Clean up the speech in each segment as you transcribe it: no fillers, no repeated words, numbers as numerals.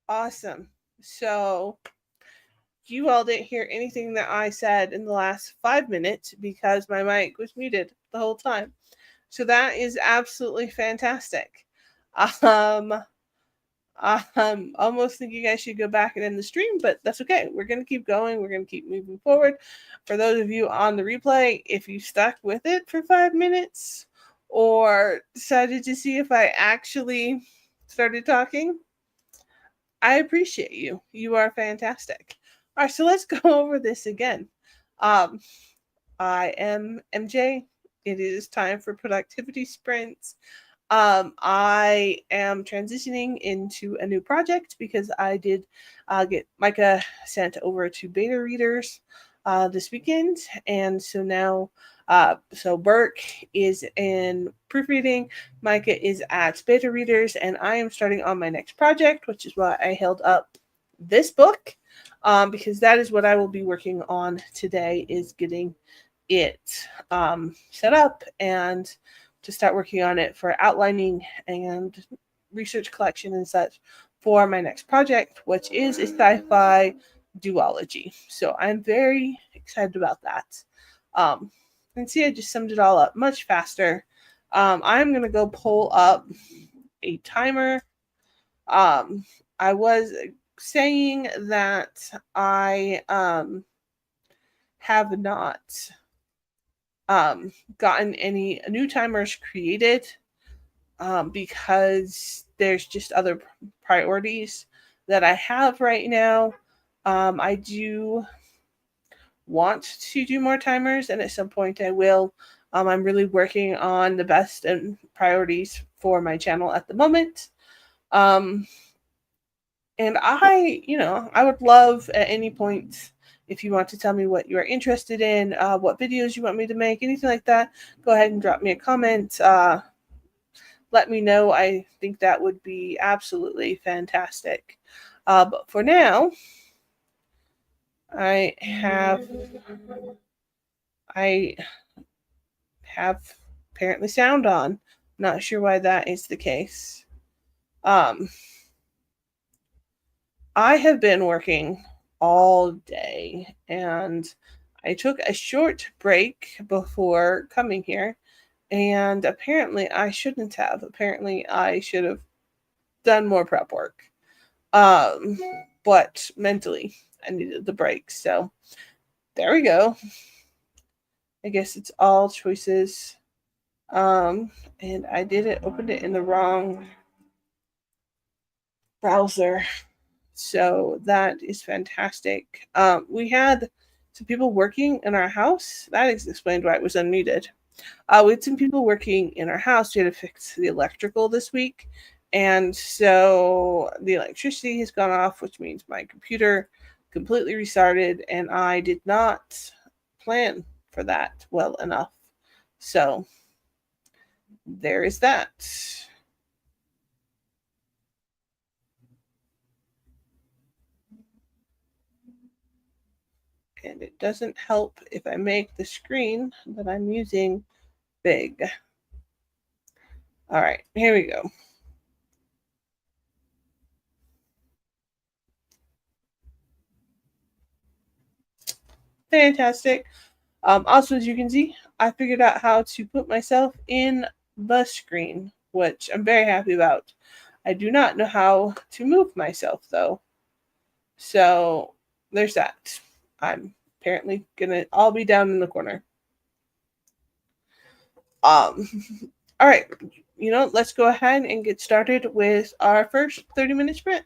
Awesome. So you all didn't hear anything that I said in the last 5 minutes because my mic was muted the whole time. So that is absolutely fantastic. Um, I'm almost thinking I should go back and end the stream, but that's okay. We're going to keep going. We're going to keep moving forward. For those of you on the replay, if you stuck with it for 5 minutes or decided to see if I actually started talking, I appreciate you. You are fantastic. All right, so let's go over this again. Um, I am MJ. It is time for productivity sprints. I am transitioning into a new project because I did get Micah sent over to beta readers this weekend, and so now, so Burke is in proofreading, Micah is at beta readers, and I am starting on my next project, which is why I held up this book, because that is what I will be working on today, is getting it set up and to start working on it for outlining and research collection and such for my next project, which is a sci-fi duology. So I'm very excited about that. And see, I just summed it all up much faster. I'm gonna go pull up a timer. I was saying that I have not gotten any new timers created because there's just other priorities that I have right now. I do want to do more timers, and at some point I will. I'm really working on the best and priorities for my channel at the moment. Um, and I would love at any point if you want to tell me what you are interested in, what videos you want me to make, anything like that. Go ahead and drop me a comment. Let me know. I think that would be absolutely fantastic. But for now, I have I have apparently sound on. Not sure why that is the case. Um, I have been working all day and I took a short break before coming here, and apparently I shouldn't have. Apparently I should have done more prep work. Um, but mentally I needed the break. So there we go. I guess it's all choices. And I did it, opened it in the wrong browser. So that is fantastic. We had some people working in our house. That is explained why it was unmuted. We had some people working in our house. We had to fix the electrical this week. And so the electricity has gone off, which means my computer completely restarted, and I did not plan for that well enough. So there is that. And it doesn't help if I make the screen that I'm using big. All right, here we go. Fantastic. Also, as you can see, I figured out how to put myself in the screen, which I'm very happy about. I do not know how to move myself though. So there's that. I'm apparently gonna all be down in the corner. Um all right, let's go ahead and get started with our first 30-minute sprint.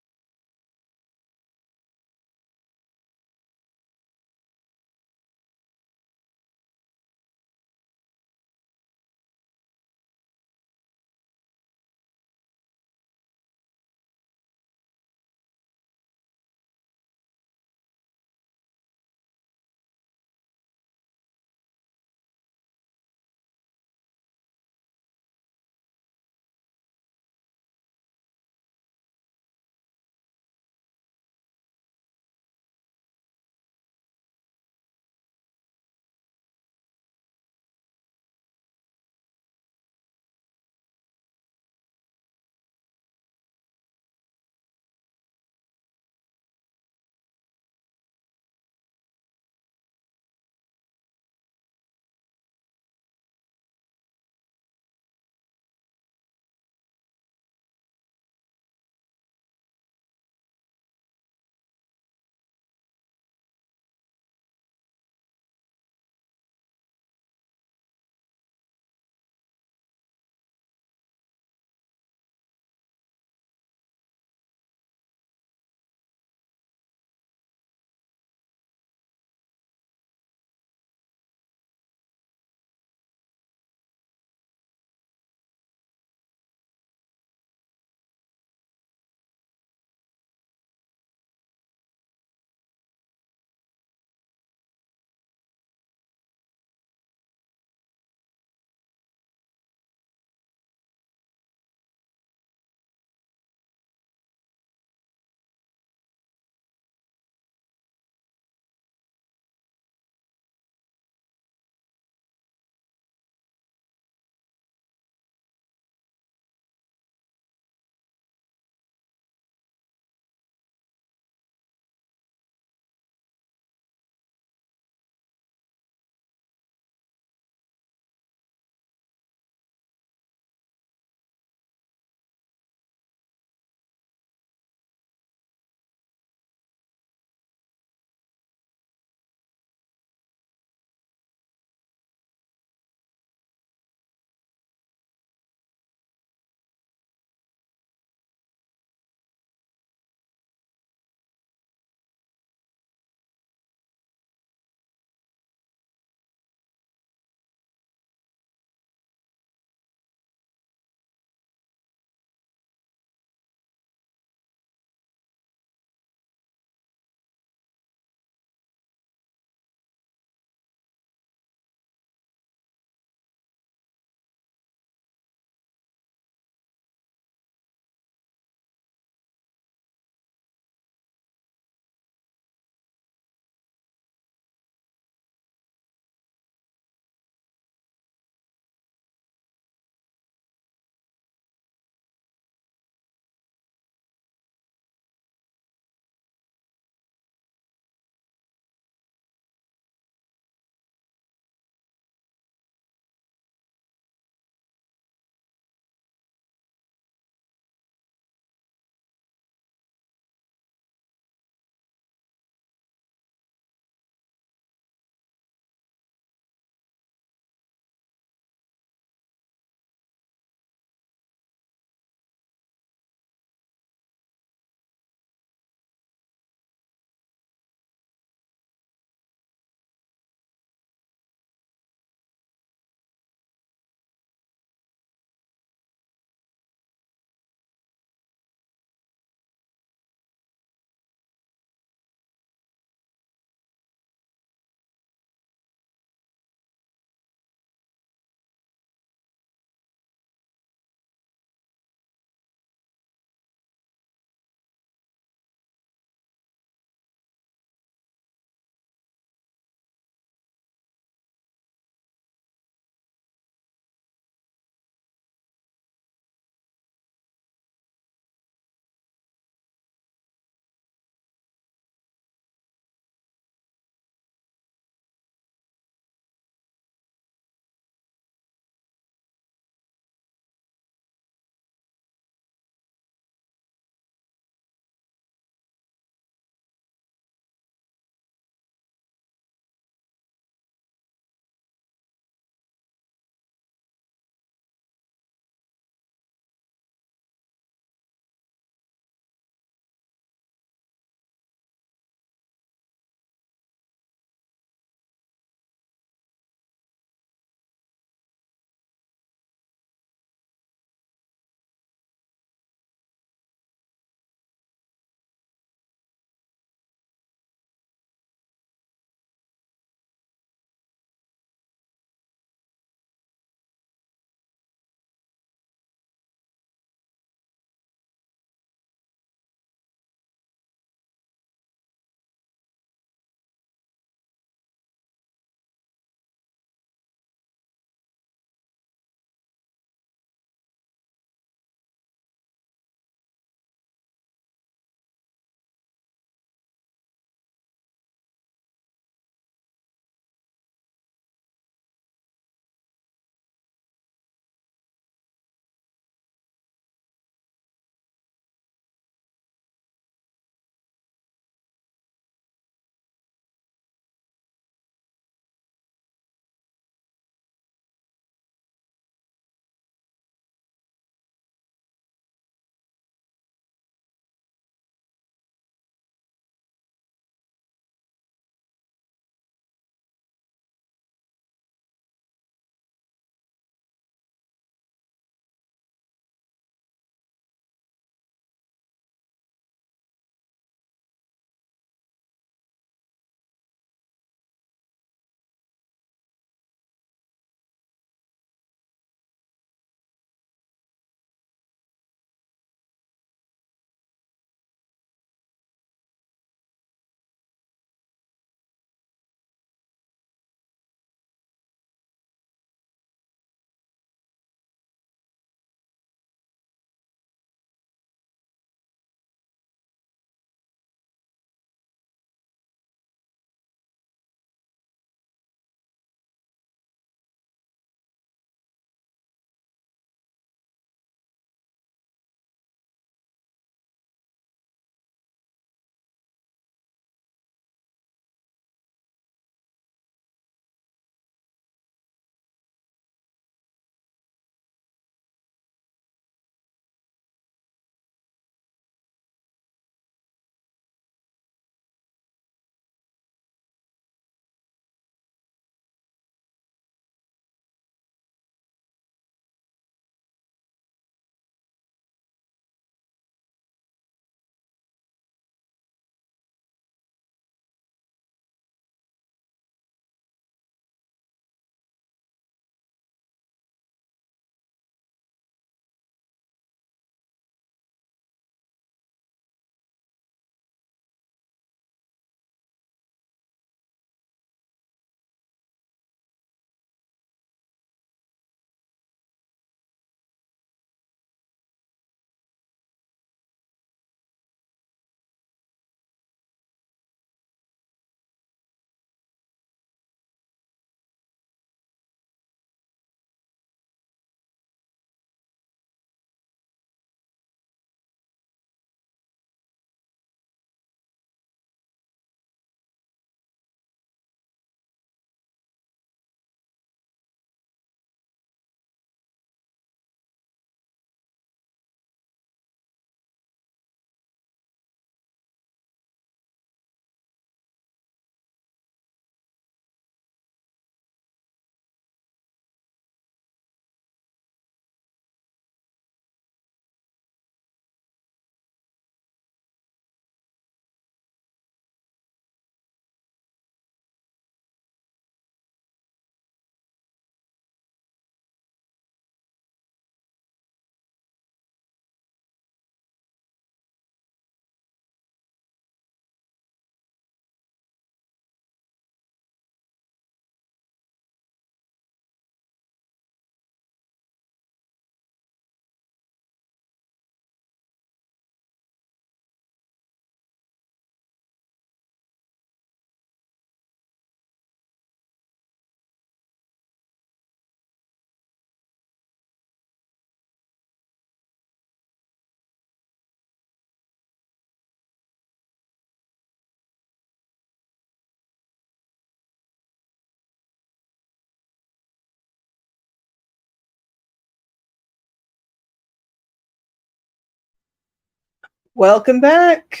Welcome back.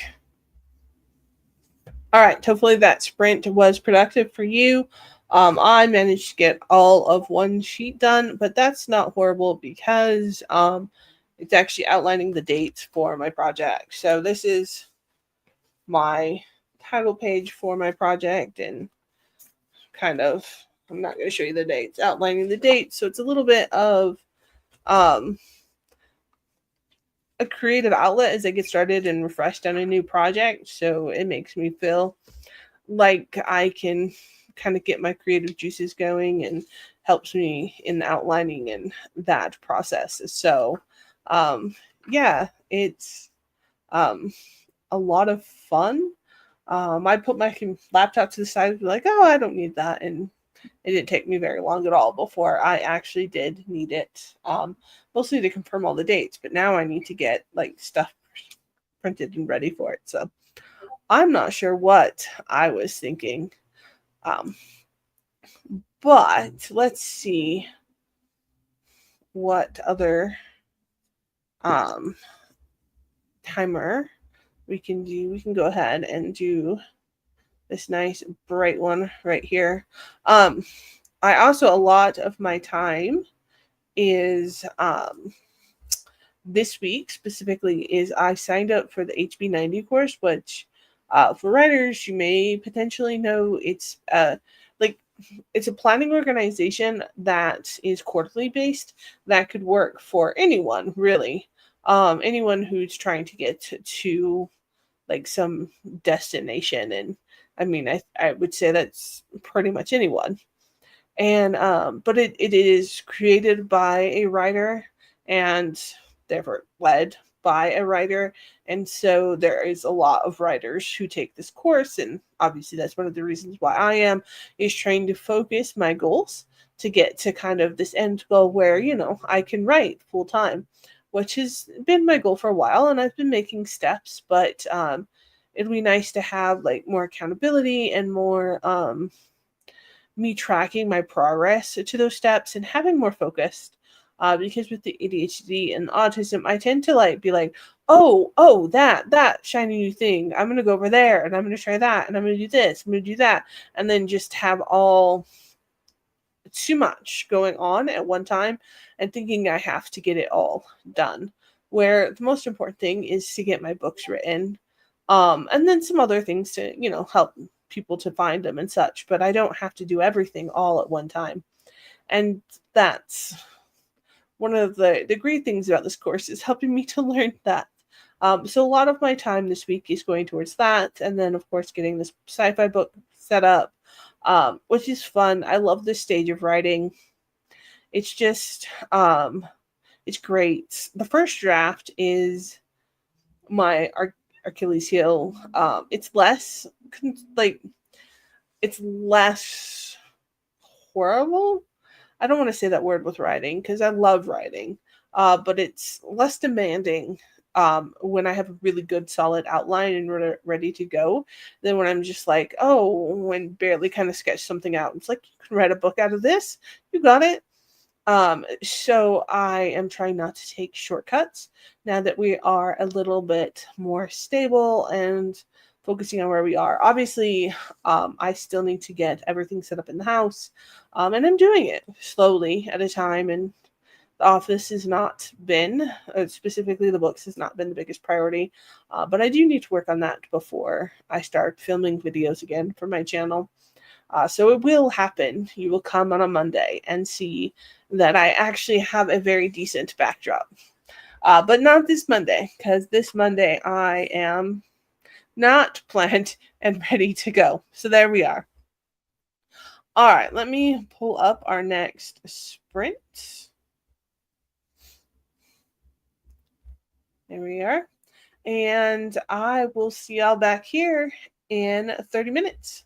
All right, hopefully that sprint was productive for you. I managed to get all of one sheet done, but that's not horrible because it's actually outlining the dates for my project. So this is my title page for my project, and kind of, I'm not going to show you the dates, outlining the dates. So it's a little bit of um, a creative outlet as I get started and refreshed on a new project. So it makes me feel like I can kind of get my creative juices going and helps me in outlining and that process. So, um, yeah, it's um, a lot of fun. I put my laptop to the side and be like, oh, I don't need that. And it didn't take me very long at all before I actually did need it. Mostly to confirm all the dates, but now I need to get like stuff printed and ready for it. So I'm not sure what I was thinking. Um, but let's see what other um, timer we can do. We can go ahead and do this nice bright one right here. I also, a lot of my time is this week specifically is I signed up for the HB90 course, which for writers you may potentially know like it's a planning organization that is quarterly based that could work for anyone really, anyone who's trying to get to like some destination. And I mean, I would say that's pretty much anyone. And but it is created by a writer and therefore led by a writer. And so there is a lot of writers who take this course, and obviously that's one of the reasons why I am, is trying to focus my goals to get to kind of this end goal where, you know, I can write full time, which has been my goal for a while, and I've been making steps. But it'd be nice to have like more accountability and more me tracking my progress to those steps and having more focused. Because with the ADHD and autism, I tend to like be like, oh, that shiny new thing. I'm gonna go over there and I'm gonna try that and I'm gonna do this, I'm gonna do that, and then just have all too much going on at one time and thinking I have to get it all done. Where the most important thing is to get my books written, and then some other things to, you know, help people to find them and such. But I don't have to do everything all at one time. And that's one of the great things about this course is helping me to learn that. So a lot of my time this week is going towards that, and then of course getting this sci-fi book set up, which is fun. I love this stage of writing. It's just it's great. The first draft is my Achilles heel. It's less like it's less horrible. I don't want to say that word with writing because I love writing, but it's less demanding when I have a really good solid outline and ready to go than when I'm just like, oh, when barely kind of sketch something out. It's like, you can write a book out of this. You got it. So I am trying not to take shortcuts now that we are a little bit more stable and focusing on where we are. Obviously, I still need to get everything set up in the house, and I'm doing it slowly at a time. And the office has not been, specifically the books, has not been the biggest priority, but I do need to work on that before I start filming videos again for my channel. So it will happen. You will come on a Monday and see that I actually have a very decent backdrop. But not this Monday, because this Monday I am not planned and ready to go. So there we are. All right, let me pull up our next sprint. There we are. And I will see y'all back here in 30 minutes.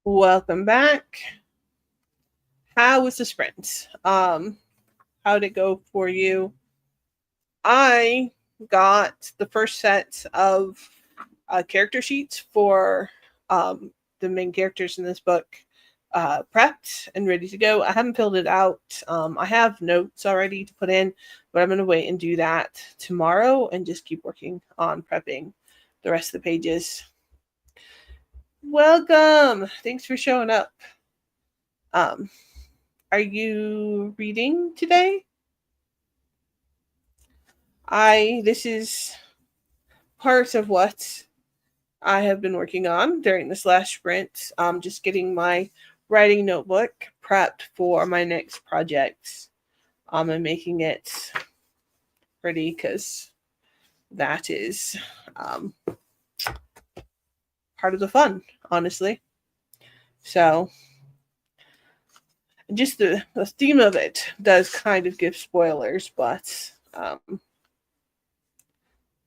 Welcome back. How was the sprint? How did it go for you? I got the first set of character sheets for the main characters in this book prepped and ready to go. I haven't filled it out. I have notes already to put in, but I'm going to wait and do that tomorrow and just keep working on prepping the rest of the pages. Welcome. Thanks for showing up. Are you reading today? This is part of what I have been working on during this last sprint. Just getting my writing notebook prepped for my next project. And making it pretty because that is part of the fun, honestly. So just the theme of it does kind of give spoilers, but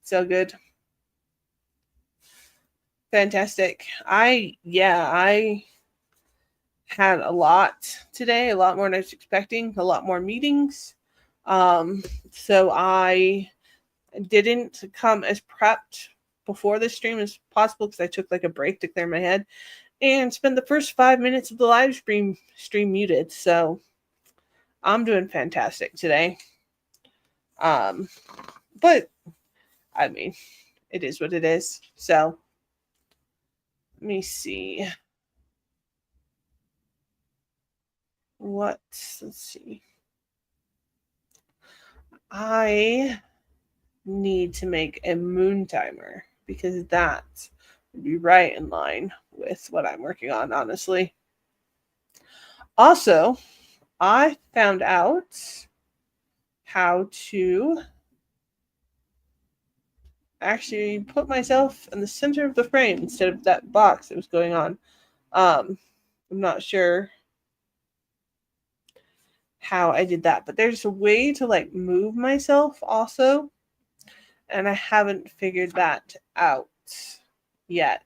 so good. Fantastic. I had a lot today, a lot more than I was expecting, a lot more meetings. So I didn't come as prepped before the stream as possible because I took like a break to clear my head and spent the first 5 minutes of the live stream muted. So I'm doing fantastic today. But I mean, it is what it is. So let me see. Let's see. I need to make a moon timer because that would be right in line with what I'm working on, honestly. Also, I found out how to actually put myself in the center of the frame instead of that box that was going on. I'm not sure how I did that, but there's a way to like move myself also, and I haven't figured that out yet.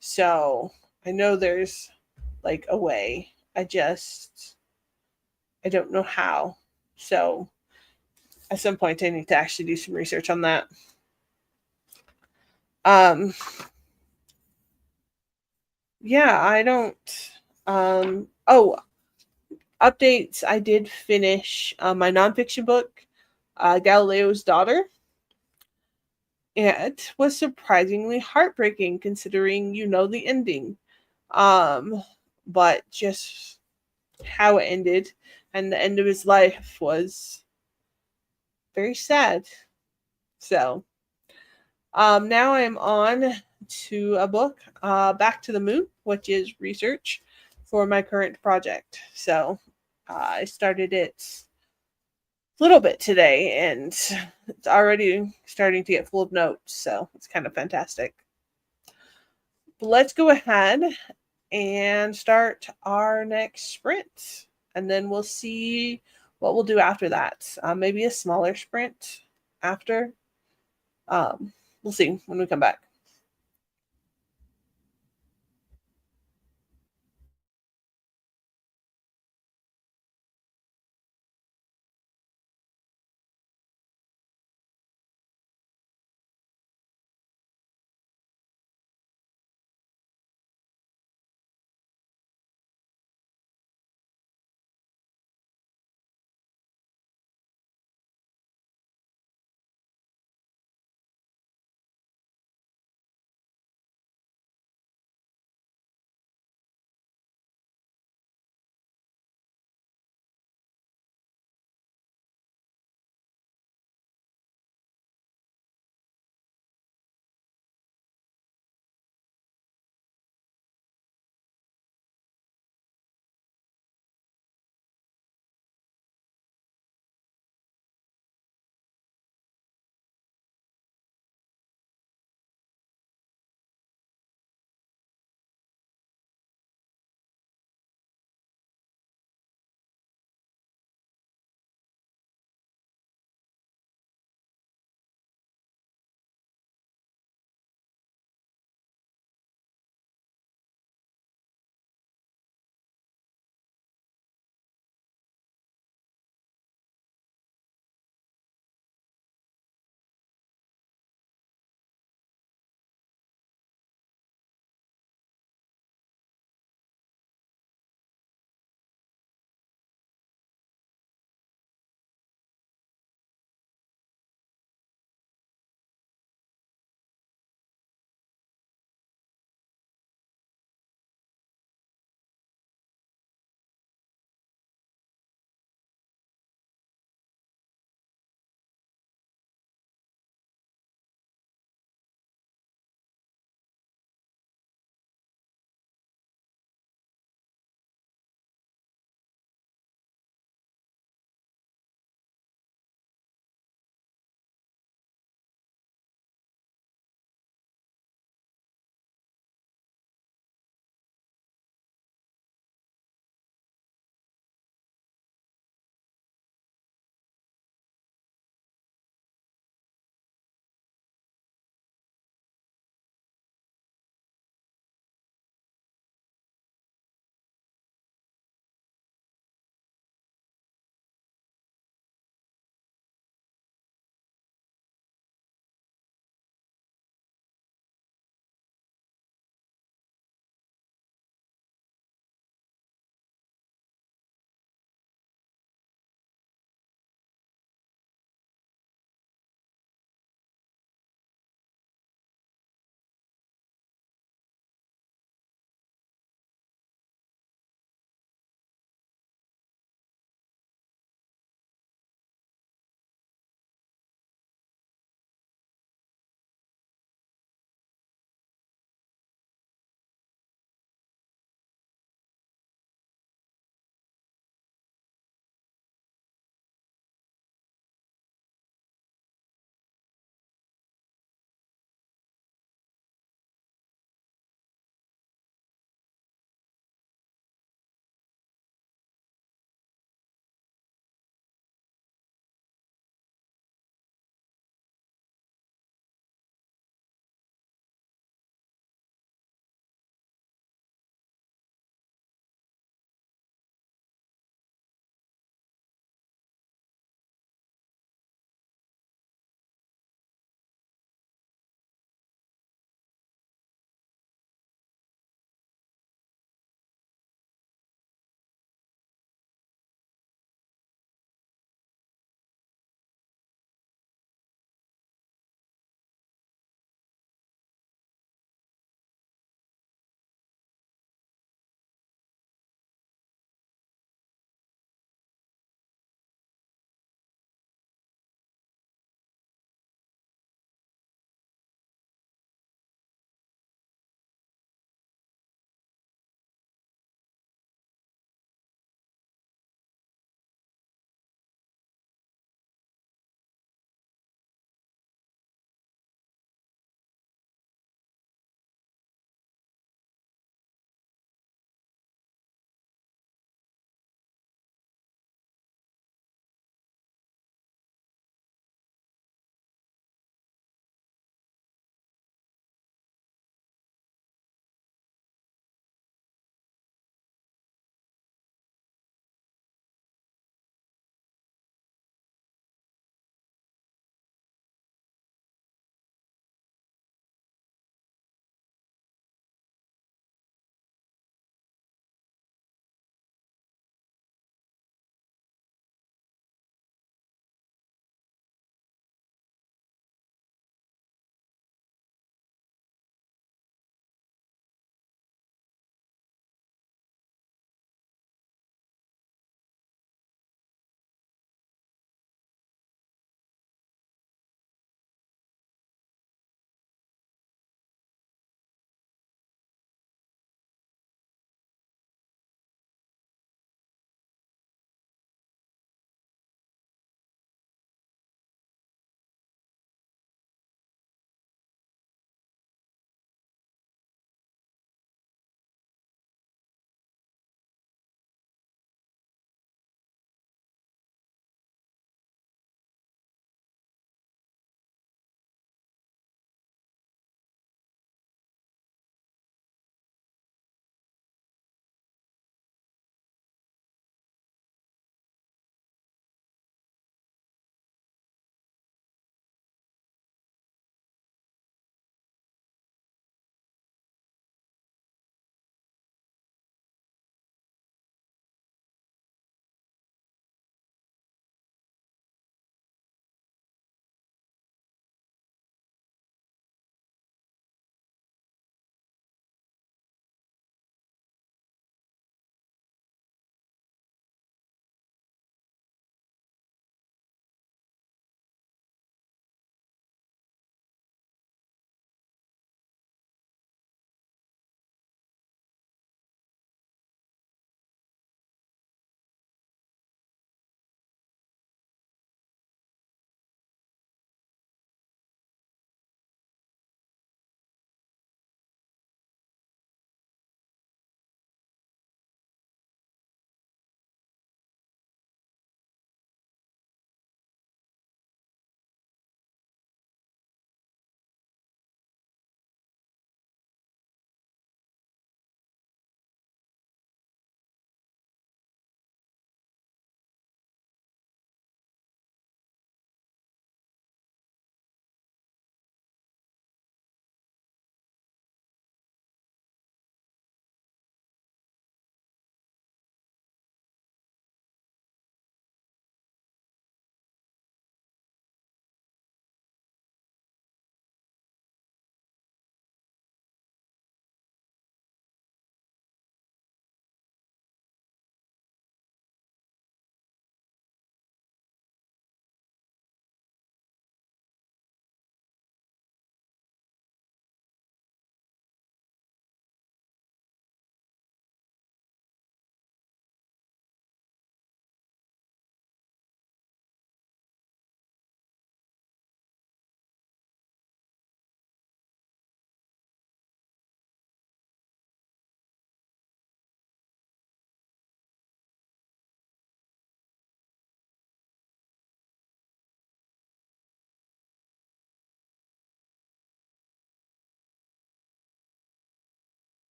So I know there's like a way. I don't know how. So at some point I need to actually do some research on that. Yeah, I don't updates. I did finish my nonfiction book, Galileo's Daughter. It was surprisingly heartbreaking considering the ending. But just how it ended and the end of his life was very sad. So now I'm on to a book, Back to the Moon, which is research for my current project. So I started it a little bit today and it's already starting to get full of notes. So it's kind of fantastic. But let's go ahead and start our next sprint. And then we'll see what we'll do after that. Maybe a smaller sprint after. We'll see when we come back.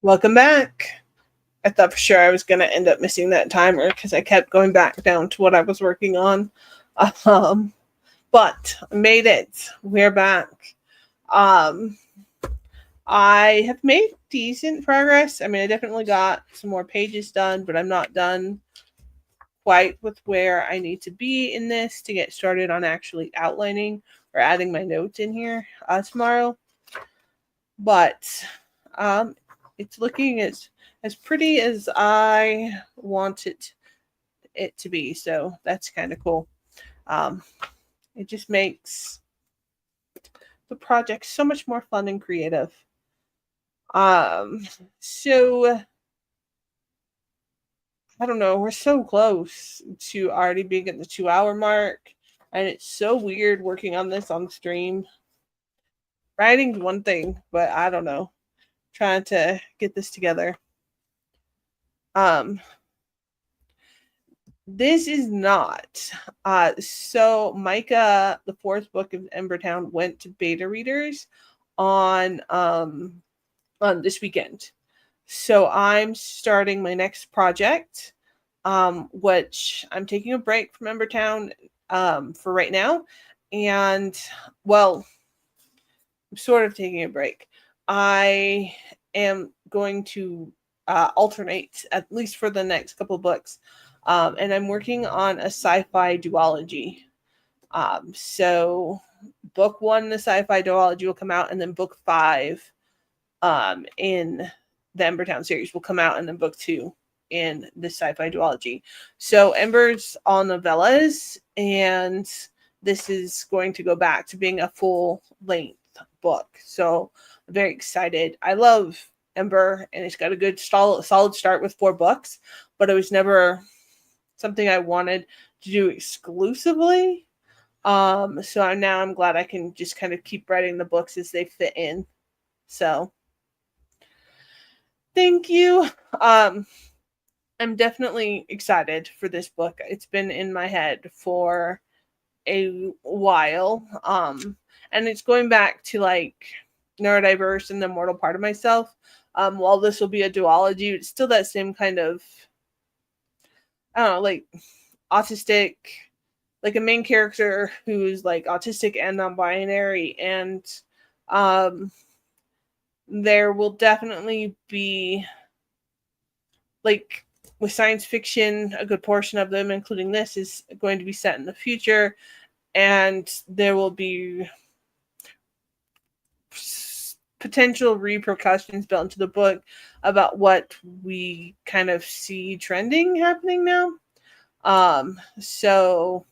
Welcome back. I thought for sure I was going to end up missing that timer because I kept going back down to what I was working on. Um, but I made it. We're back. Um, I have made decent progress. I mean, I definitely got some more pages done, but I'm not done quite with where I need to be in this to get started on actually outlining or adding my notes in here tomorrow. But it's looking as pretty as I want it to be. So that's kind of cool. It just makes the project so much more fun and creative. So I don't know, we're so close to already being at the 2 hour mark, and it's so weird working on this on stream. Writing's one thing, but I don't know. Trying to get this together. This is not. So Micah, the fourth book of Embertown, went to beta readers on this weekend. So I'm starting my next project, which I'm taking a break from Embertown for right now. And, well, I'm sort of taking a break. I am going to alternate, at least for the next couple of books. And I'm working on a sci-fi duology. So book 1, the sci-fi duology will come out, and then book 5 in the Embertown series will come out, and then book 2 in the sci-fi duology. So Ember's all novellas, and this is going to go back to being a full-length book. So I'm very excited. I love Ember, and it's got a good solid start with 4 books, but it was never something I wanted to do exclusively. So I'm glad I can just kind of keep writing the books as they fit in. So thank you. I'm definitely excited for this book. It's been in my head for a while. And it's going back to like neurodiverse and the mortal part of myself. While this will be a duology, it's still that same kind of, I don't know, like autistic, like a main character who's like autistic and non-binary, and there will definitely be, like with science fiction, a good portion of them, including this, is going to be set in the future, and there will be potential repercussions built into the book about what we kind of see trending happening now. So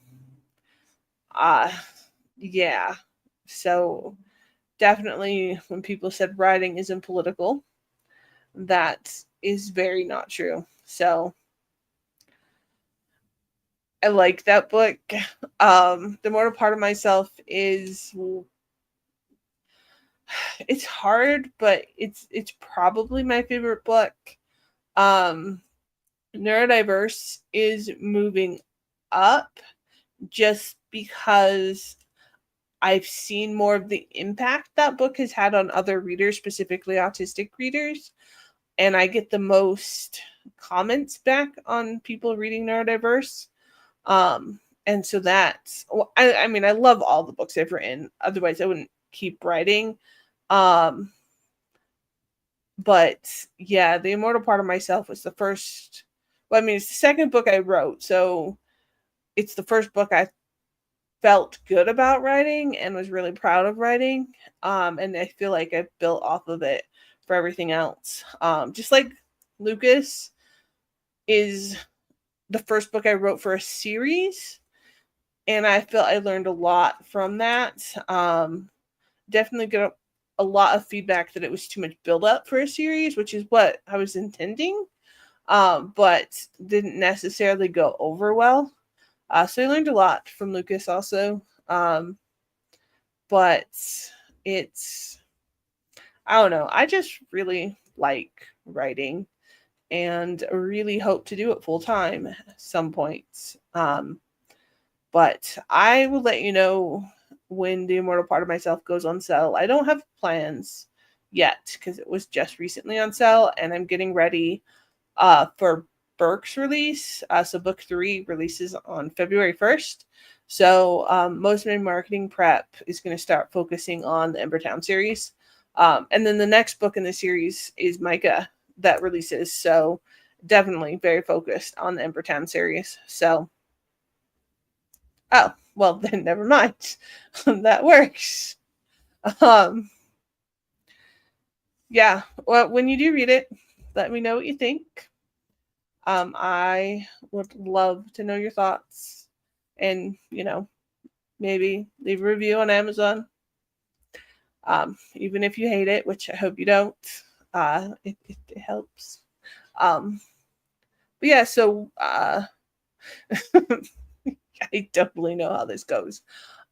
yeah. So definitely when people said writing isn't political, that is very not true. So I like that book. The mortal part of myself is, it's hard, but it's probably my favorite book. Neurodiverse is moving up just because I've seen more of the impact that book has had on other readers, specifically autistic readers. And I get the most comments back on people reading Neurodiverse. And so that's, well, I mean, I love all the books I've written. Otherwise, I wouldn't keep writing. But yeah, The Immortal Part of Myself was the first, well, I mean, it's the second book I wrote. So it's the first book I felt good about writing and was really proud of writing. And I feel like I've built off of it for everything else. Just like Lucas is the first book I wrote for a series, and I felt I learned a lot from that. Definitely got a lot of feedback that it was too much build up for a series, which is what I was intending, but didn't necessarily go over well. So I learned a lot from Lucas also. But it's, I don't know, I just really like writing and really hope to do it full time at some point. But I will let you know when The Immortal Part of Myself goes on sale. I don't have plans yet because it was just recently on sale, and I'm getting ready for Burke's release. So book 3 releases on February 1st. So most of my marketing prep is going to start focusing on the Ember Town series. And then the next book in the series is Micah that releases. So definitely very focused on the Ember Town series. So, oh, well, then never mind. That works. Yeah, well, when you do read it, let me know what you think. I would love to know your thoughts, and maybe leave a review on Amazon. Even if you hate it, which I hope you don't, it helps. But yeah, so I totally know how this goes.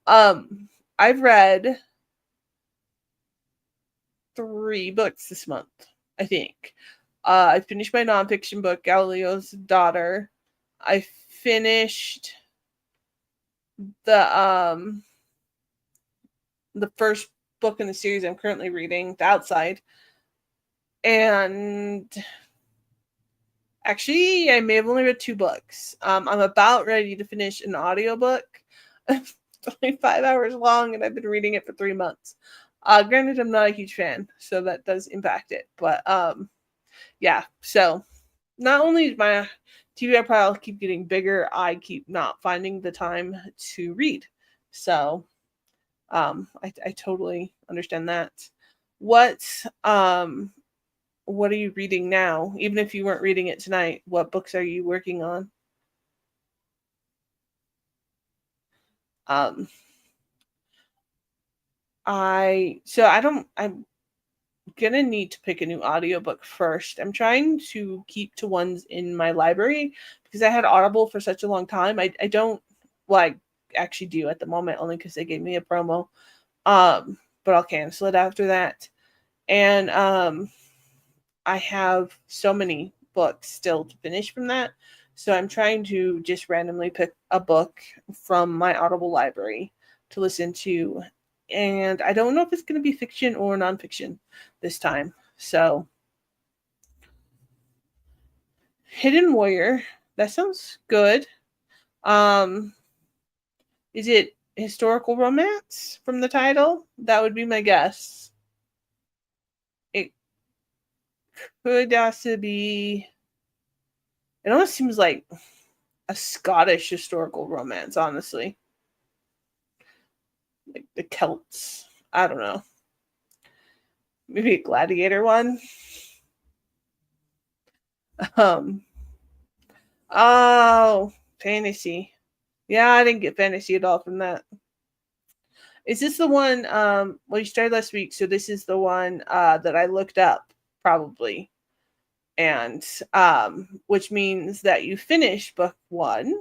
I've read 3 books this month, I think. I finished my nonfiction book, Galileo's Daughter. I finished the first book in the series I'm currently reading, The Outside. And actually, I may have only read 2 books. I'm about ready to finish an audiobook. It's only 5 hours long, and I've been reading it for 3 months. Granted, I'm not a huge fan, so that does impact it. But yeah, so not only is my TBR pile keep getting bigger, I keep not finding the time to read. So I totally understand that. What are you reading now? Even if you weren't reading it tonight, what books are you working on? I'm gonna need to pick a new audiobook first. I'm trying to keep to ones in my library because I had Audible for such a long time. I don't, well, I actually do at the moment only because they gave me a promo. But I'll cancel it after that. And I have so many books still to finish from that. So I'm trying to just randomly pick a book from my Audible library to listen to. And I don't know if it's going to be fiction or nonfiction this time. So, Hidden Warrior, that sounds good. Is it historical romance from the title? That would be my guess. It could also be. It almost seems like a Scottish historical romance, honestly. Like the Celts. I don't know. Maybe a gladiator one. Um oh, fantasy. Yeah, I didn't get fantasy at all from that. Is this the one well, you started last week, so this is the one that I looked up probably. And which means that you finished book 1,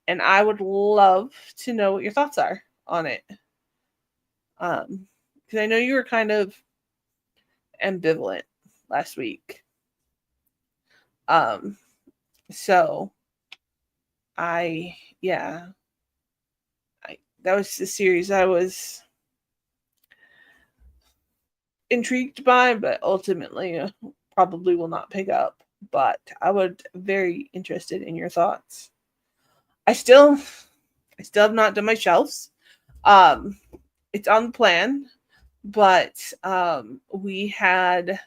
and I would love to know what your thoughts are on it. Because I know you were kind of ambivalent last week. So that was the series I was intrigued by, but ultimately probably will not pick up. But I would very interested in your thoughts. I still have not done my shelves. It's on the plan, but we had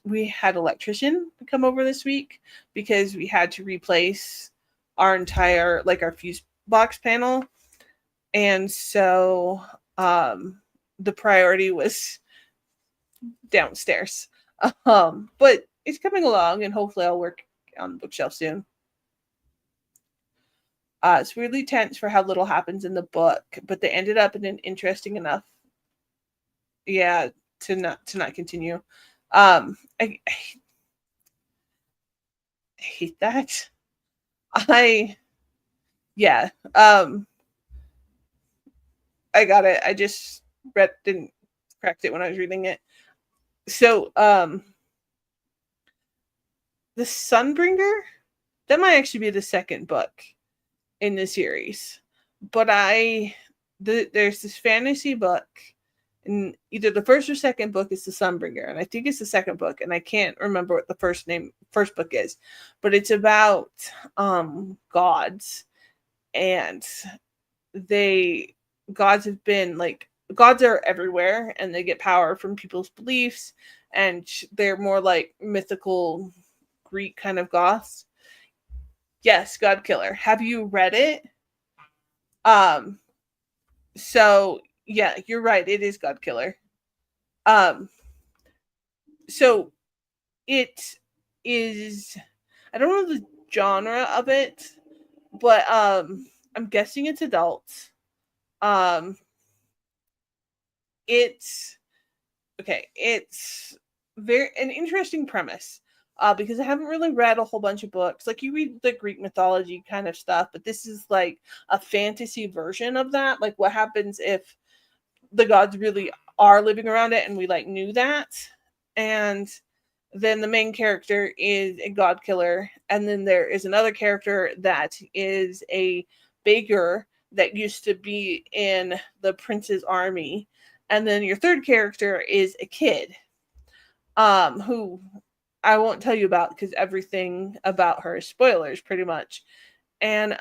electrician come over this week because we had to replace our entire our fuse box panel, and so the priority was downstairs. But it's coming along, and hopefully I'll work on the bookshelf soon. It's really tense for how little happens in the book, but they ended up in an interesting enough, yeah, to not continue. I hate that. Yeah. I got it. I just didn't correct it when I was reading it. So, the Sunbringer, that might actually be the second book in the series. But there's this fantasy book And either the first or second book is the Sunbringer, and I think it's the second book, and I can't remember what the first book is, but it's about gods, and they gods have been like gods are everywhere, and they get power from people's beliefs, and they're more like mythical Greek kind of goths. Yes, God Killer. Have you read it? Um, so yeah, you're right. It is God Killer. Um, so it is. I don't know the genre of it, but I'm guessing it's adult. Um, it's okay. It's very an interesting premise. Because I haven't really read a whole bunch of books. Like you read the Greek mythology kind of stuff, but this is like a fantasy version of that. Like what happens if the gods really are living around it and we like knew that? And then the main character is a god killer, and then there is another character that is a baker that used to be in the prince's army, and then your third character is a kid who I won't tell you about because everything about her is spoilers pretty much. And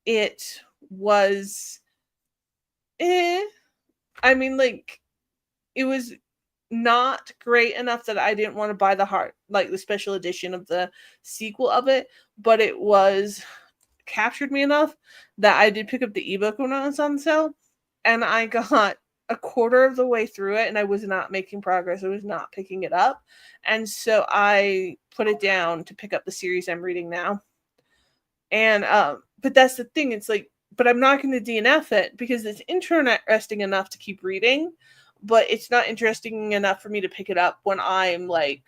it was eh, I mean like it was not great enough that I didn't want to buy the special edition of the sequel of it, but it was captured me enough that I did pick up the ebook when it was on sale, and I got a quarter of the way through it and I was not making progress. I was not picking it up. And so I put it down to pick up the series I'm reading now. And but that's the thing, it's like but I'm not going to DNF it because it's interesting enough to keep reading, but it's not interesting enough for me to pick it up when I'm like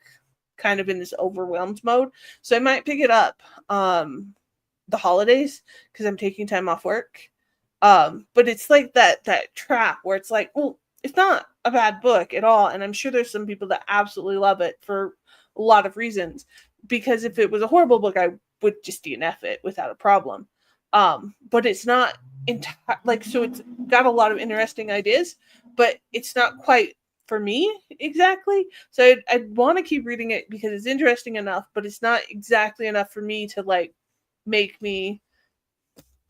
kind of in this overwhelmed mode. So I might pick it up the holidays because I'm taking time off work. But it's like that trap where it's like, well, it's not a bad book at all, and I'm sure there's some people that absolutely love it for a lot of reasons. Because if it was a horrible book, I would just DNF it without a problem. But it's not so it's got a lot of interesting ideas, but it's not quite for me exactly. So I'd want to keep reading it because it's interesting enough, but it's not exactly enough for me to like make me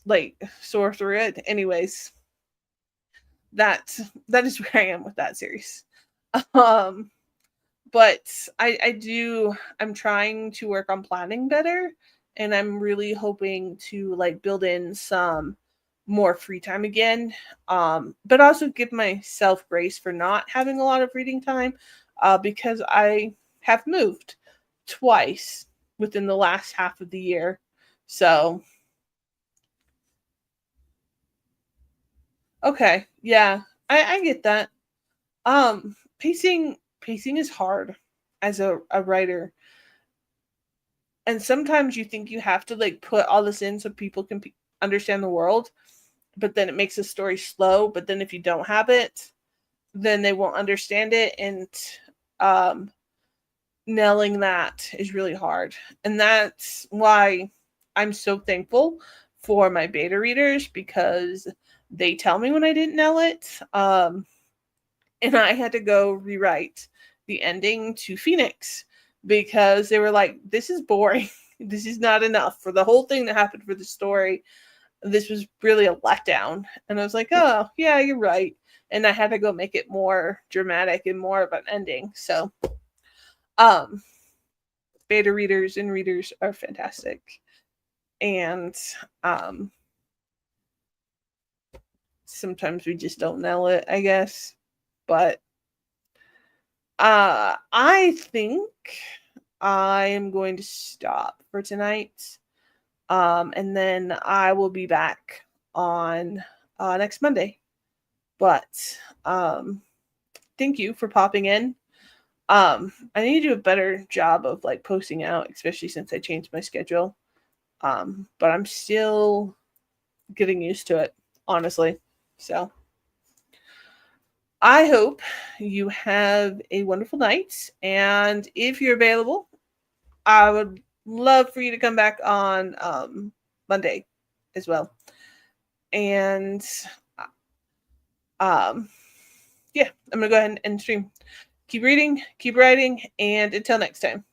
like soar through it. Anyways, that is where I am with that series. Um, but I'm trying to work on planning better, and I'm really hoping to like build in some more free time again. But also give myself grace for not having a lot of reading time, because I have moved twice within the last half of the year. So okay, yeah, I get that. Pacing is hard as a writer, and sometimes you think you have to like put all this in so people can understand the world, but then it makes the story slow. But then if you don't have it, then they won't understand it, and um, nailing that is really hard. And that's why I'm so thankful for my beta readers because they tell me when I didn't nail it. And I had to go rewrite the ending to Phoenix because they were like, this is boring. This is not enough for the whole thing that happened for the story. This was really a letdown. And I was like, oh, yeah, you're right. And I had to go make it more dramatic and more of an ending. So, um, beta readers and readers are fantastic. And sometimes we just don't nail it, I guess. But I think I am going to stop for tonight. And then I will be back on next Monday. But thank you for popping in. I need to do a better job of like posting out, especially since I changed my schedule. But I'm still getting used to it, honestly. So I hope you have a wonderful night. And if you're available, I would love for you to come back on Monday as well. And Yeah, I'm going to go ahead and end stream. Keep reading, keep writing, and until next time.